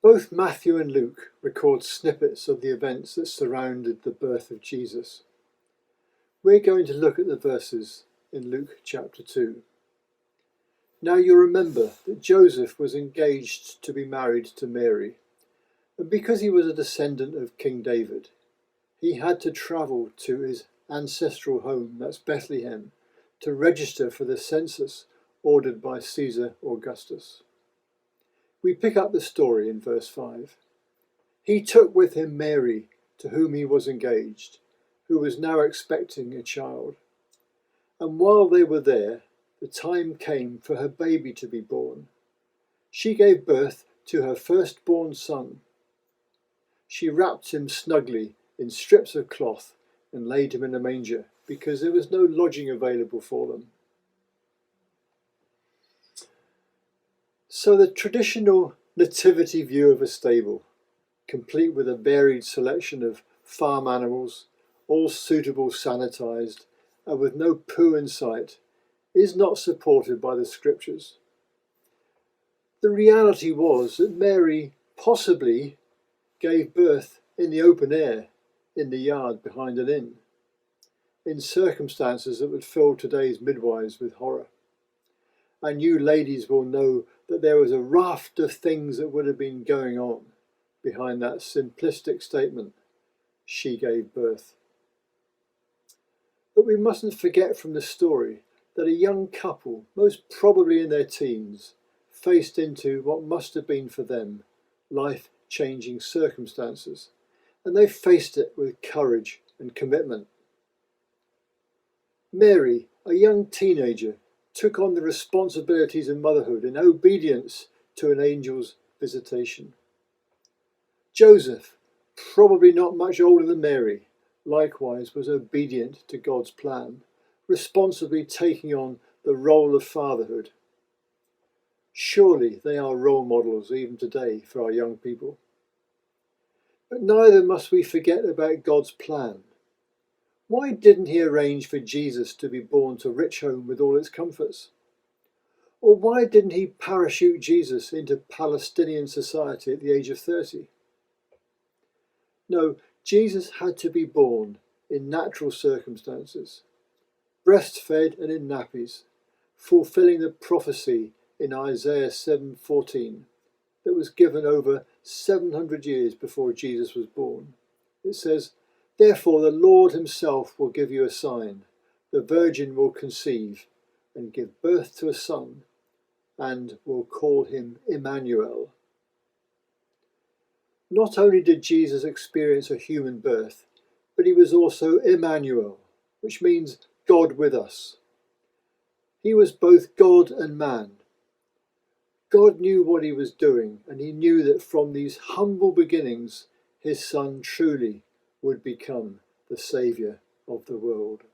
Both Matthew and Luke record snippets of the events that surrounded the birth of Jesus. We're going to look at the verses in Luke chapter 2. Now you remember that Joseph was engaged to be married to Mary, and because he was a descendant of King David, he had to travel to his ancestral home, that's Bethlehem, to register for the census ordered by Caesar Augustus. We pick up the story in verse 5. He took with him Mary, to whom he was engaged, who was now expecting a child. And while they were there, the time came for her baby to be born. She gave birth to her firstborn son. She wrapped him snugly in strips of cloth and laid him in a manger, because there was no lodging available for them. So the traditional nativity view of a stable, complete with a varied selection of farm animals, all suitable sanitised, and with no poo in sight, is not supported by the scriptures. The reality was that Mary possibly gave birth in the open air, in the yard behind an inn, in circumstances that would fill today's midwives with horror. And you ladies will know that there was a raft of things that would have been going on behind that simplistic statement, she gave birth. But we mustn't forget from the story that a young couple, most probably in their teens, faced into what must have been for them life-changing circumstances, and they faced it with courage and commitment. Mary, a young teenager, took on the responsibilities of motherhood in obedience to an angel's visitation. Joseph, probably not much older than Mary, likewise was obedient to God's plan, responsibly taking on the role of fatherhood. Surely they are role models even today for our young people. But neither must we forget about God's plan. Why didn't he arrange for Jesus to be born to a rich home with all its comforts? Or why didn't he parachute Jesus into Palestinian society at the age of 30? No, Jesus had to be born in natural circumstances, breastfed and in nappies, fulfilling the prophecy in Isaiah 7:14 that was given over 700 years before Jesus was born. It says, "Therefore the Lord himself will give you a sign. The virgin will conceive and give birth to a son, and will call him Immanuel." Not only did Jesus experience a human birth, but he was also Immanuel, which means God with us. He was both God and man. God knew what he was doing, and he knew that from these humble beginnings, his son truly would become the Saviour of the world.